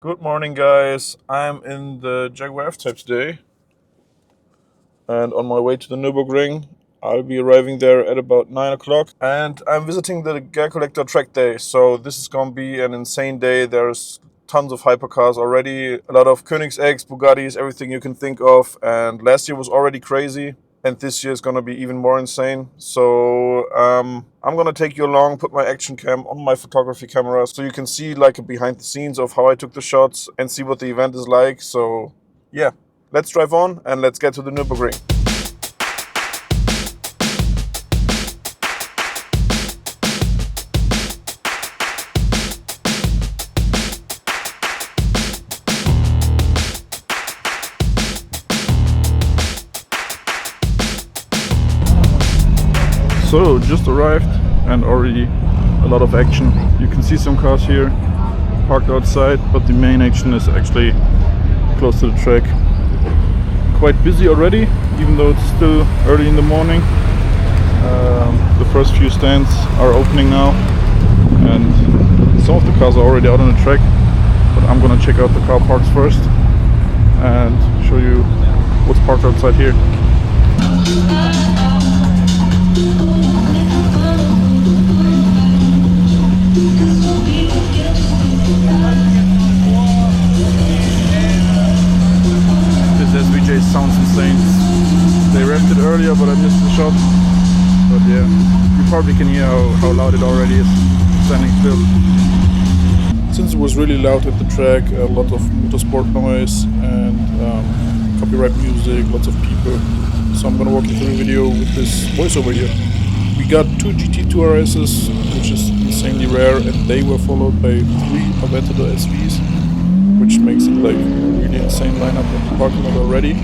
Good morning, guys. I'm in the Jaguar F-Type today, and on my way to the Nürburgring. I'll be arriving there at about 9 o'clock, and I'm visiting the GerCollector Trackday. So this is going to be an insane day. There's tons of hypercars already, a lot of Koenigseggs, Bugattis, everything you can think of. And last year was already crazy, and this year is going to be even more insane. So I'm going to take you along, put my ActionCam on my photography camera so you can see like a behind the scenes of how I took the shots and see what the event is like. So yeah, let's drive on and let's get to the Nürburgring. So just arrived and already a lot of action. You can see some cars here parked outside, but the main action is actually close to the track. Quite busy already, even though it's still early in the morning. The first few stands are opening now, and some of the cars are already out on the track, but I'm gonna check out the car parks first and show you what's parked outside here. SVJ sounds insane. They revved it earlier, but I missed the shot. But yeah, you probably can hear how loud it already is standing still. Since it was really loud at the track, a lot of motorsport noise and copyright music, lots of people. So I'm gonna walk you through a video with this voiceover here. We got 2 GT2 RSs, which is insanely rare, and they were followed by 3 Aventador SVs, which makes it like a really insane lineup in the parking lot already.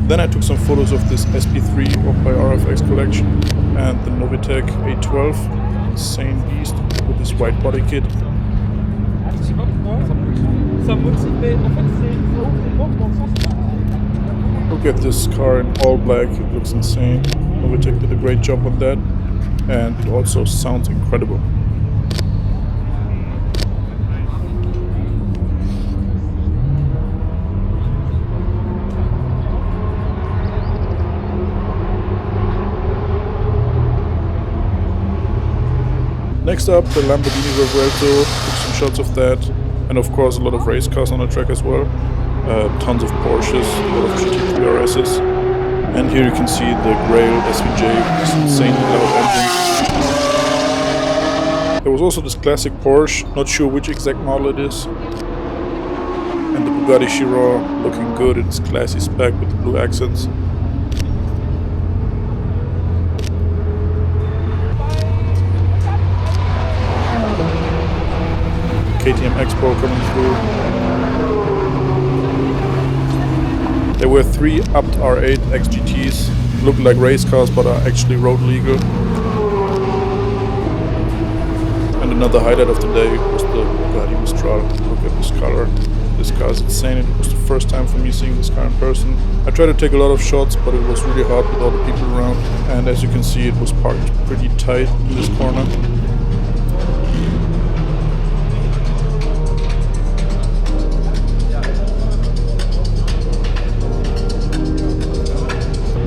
Then I took some photos of this SP3 by RFX collection and the Novitec A12, insane beast with this white body kit. Look at this car in all black, it looks insane. Novitec did a great job on that, and it also sounds incredible. Next up, the Lamborghini Revuelto, took some shots of that, and of course a lot of race cars on the track as well. Tons of Porsches, a lot of GT3 RSs. And here you can see the Grail SVJ with this insanely loud engine. There was also this classic Porsche, not sure which exact model it is. And the Bugatti Chiron, looking good in its classy spec with the blue accents. KTM X-Pro coming through. There were 3 upped R8 XGTs, look like race cars but are actually road legal. And another highlight of the day was the Bugatti Mistral. Look at this color. This car is insane. It was the first time for me seeing this car in person. I tried to take a lot of shots, but it was really hard with all the people around. And as you can see, it was parked pretty tight in this corner.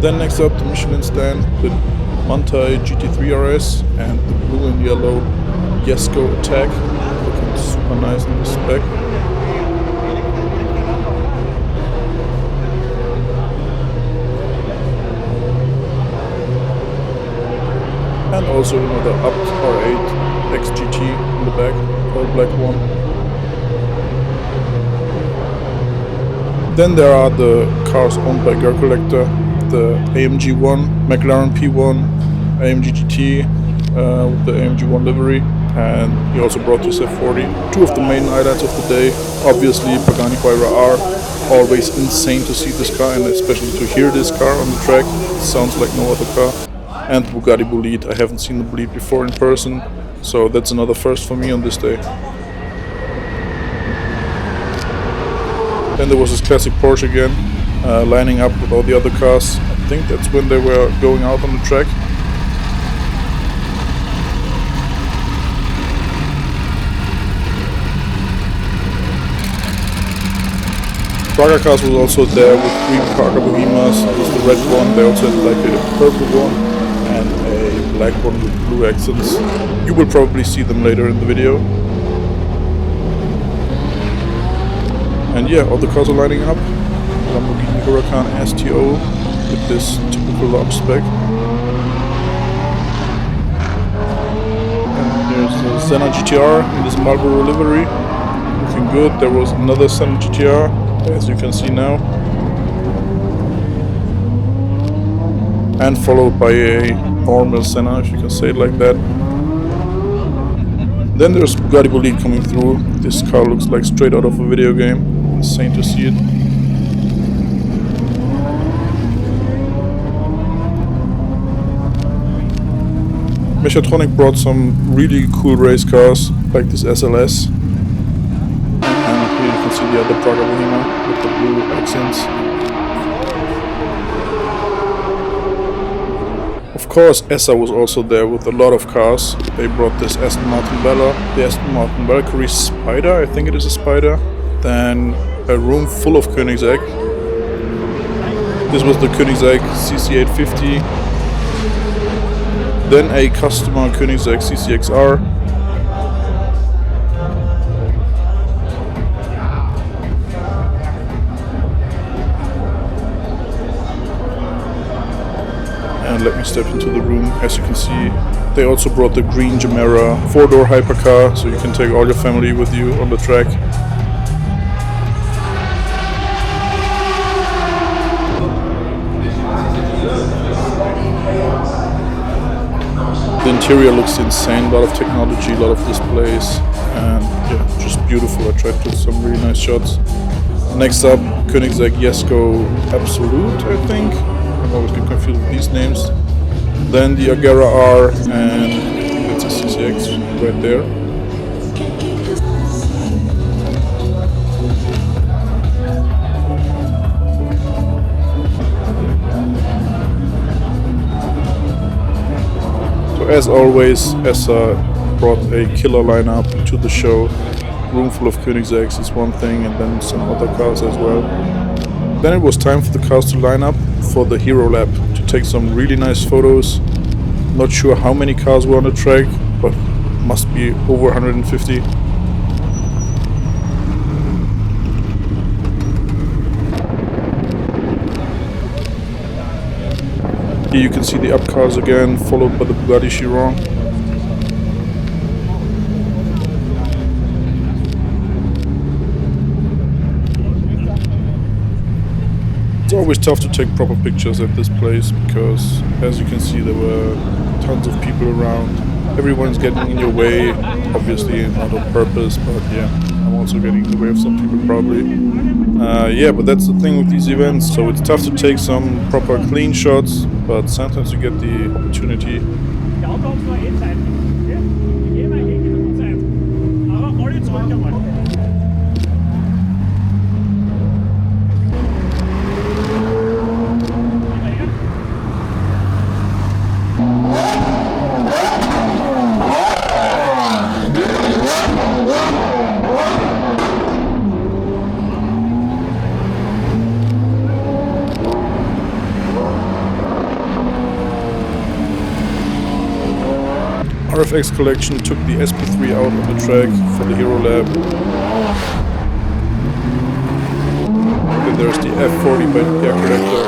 Then next up, the Michelin stand with Manthey GT3 RS and the blue and yellow Jesko Attack, looking super nice in the spec. And also another upped R8 XGT in the back, all black one. Then there are the cars owned by GerCollector. The AMG 1, McLaren P1, AMG GT with the AMG 1 livery, and he also brought this F40. 2 of the main highlights of the day, obviously Pagani Huayra R, always insane to see this car and especially to hear this car on the track, it sounds like no other car. And the Bugatti Bolide, I haven't seen the Bolide before in person, so that's another first for me on this day. Then there was this classic Porsche again, lining up with all the other cars. I think that's when they were going out on the track. Praga Cars was also there with 3 Praga Bohemas. This is the red one. They also had like a purple one and a black one with blue accents. You will probably see them later in the video. And yeah, all the cars are lining up. Lamborghini Huracan STO with this typical launch spec. And there's the Senna GTR in this Marlboro livery. Looking good. There was another Senna GTR, as you can see now. And followed by a normal Senna, if you can say it like that. Then there's Bugatti Bolide coming through. This car looks like straight out of a video game. Insane to see it. Mechatronic brought some really cool race cars, like this SLS. And here you can see the other Praga Bohema with the blue accents. Of course, ESSA was also there with a lot of cars. They brought this Aston Martin Bella, the Aston Martin Valkyrie Spider, I think it is a Spider. Then a room full of Koenigsegg. This was the Koenigsegg CC850. Then a customer Koenigsegg CCXR. And let me step into the room. As you can see, they also brought the green Gemera 4-door hypercar, so you can take all your family with you on the track. The interior looks insane, a lot of technology, a lot of displays, and yeah, just beautiful. I tried to put some really nice shots. Next up, Koenigsegg Jesko Absolute, I think. I'm always get confused with these names. Then the Agera R, and that's a CCX right there. As always, ESSA brought a killer lineup to the show. Room full of Koenigsegg's is one thing, and then some other cars as well. Then it was time for the cars to line up for the Hero Lap to take some really nice photos. Not sure how many cars were on the track, but must be over 150. Here you can see the up cars again, followed by the Bugatti Chiron. It's always tough to take proper pictures at this place because, as you can see, there were tons of people around. Everyone's getting in your way, obviously not on purpose, but yeah, I'm also getting in the way of some people probably. Yeah, but that's the thing with these events, so it's tough to take some proper clean shots, but sometimes you get the opportunity. RFX Collection took the SP3 out on the track for the Hero Lab. Then there's the F40 by GerCollector.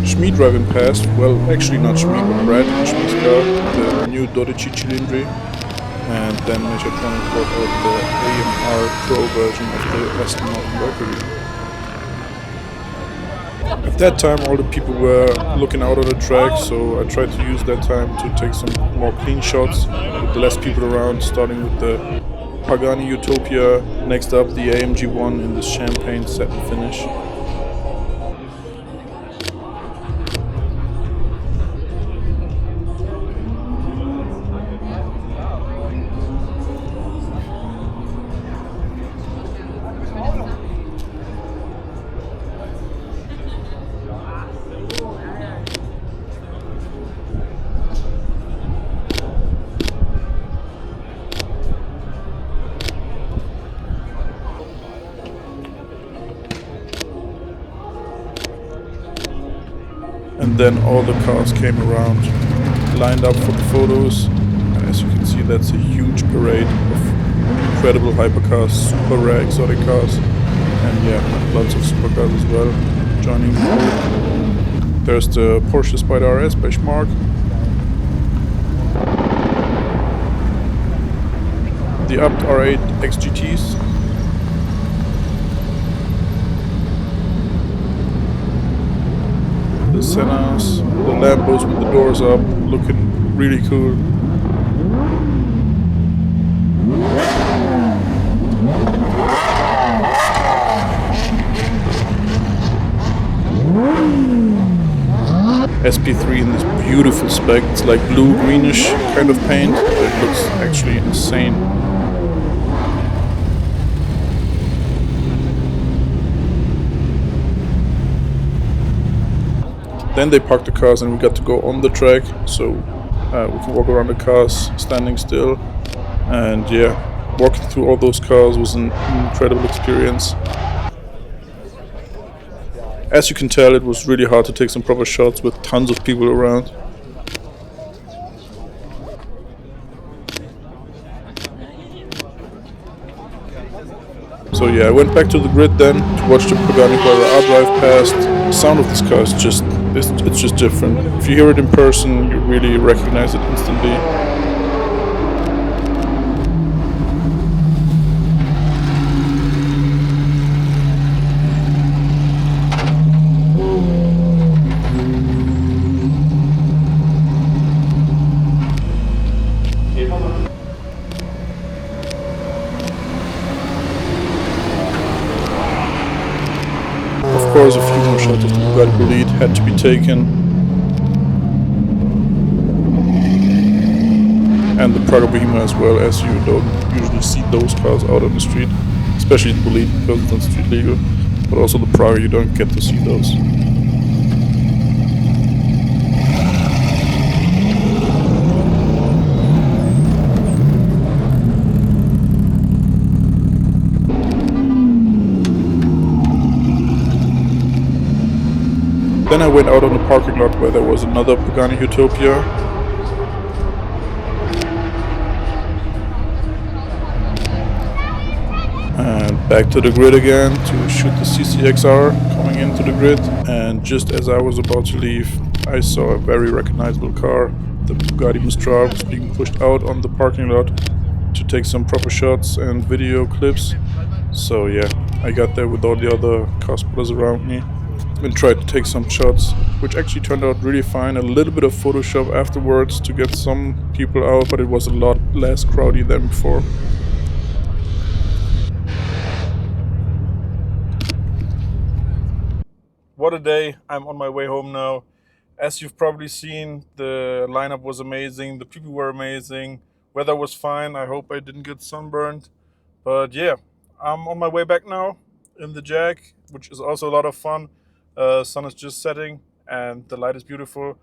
Schmid driving past, well actually not Schmid but Brad in Schmid's car, the new 12 Cilindri. And then Mechatronic brought out the AMR Pro version of the Aston Martin Valkyrie. At that time all the people were looking out on the track, so I tried to use that time to take some more clean shots with less people around, starting with the Pagani Utopia, next up the AMG 1 in this champagne satin finish. And then all the cars came around, lined up for the photos. And as you can see, that's a huge parade of incredible hypercars, super rare exotic cars. And yeah, lots of supercars as well joining the group. There's the Porsche Spider RS by Schmark. The Abt R8 XGTs. The Sennas, the Lambos with the doors up, looking really cool. SP3 in this beautiful spec. It's like blue-greenish kind of paint, but it looks actually insane. Then they parked the cars and we got to go on the track, so we can walk around the cars standing still. And yeah, walking through all those cars was an incredible experience. As you can tell, it was really hard to take some proper shots with tons of people around. So yeah, I went back to the grid then to watch the Pagani Huayra R drive past. The sound of this car is it's just different. If you hear it in person, you really recognize it instantly. Of course, a few more shots of the Bugatti Bolide had to be taken. And the Praga Bohemia as well, as you don't usually see those cars out on the street. Especially the Bolide because it's not street legal. But also the Praga, you don't get to see those. Then I went out on the parking lot where there was another Pagani Utopia. And back to the grid again to shoot the CCXR coming into the grid. And just as I was about to leave, I saw a very recognizable car. The Bugatti Mistral was being pushed out on the parking lot to take some proper shots and video clips. So yeah, I got there with all the other car spotters around me and tried to take some shots, which actually turned out really fine. A little bit of Photoshop afterwards to get some people out, but it was a lot less crowdy than before. What a day. I'm on my way home now. As you've probably seen, the lineup was amazing, the people were amazing, weather was fine. I hope I didn't get sunburned. But yeah, I'm on my way back now in the Jag, which is also a lot of fun. Sun is just setting and the light is beautiful.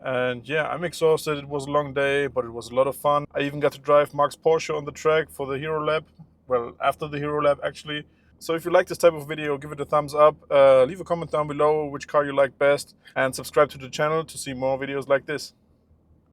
And yeah, I'm exhausted. It was a long day, but it was a lot of fun. I even got to drive Mark's Porsche on the track for the Hero Lab. Well, after the Hero Lab, actually. So if you like this type of video, give it a thumbs up. Leave a comment down below which car you like best. And subscribe to the channel to see more videos like this.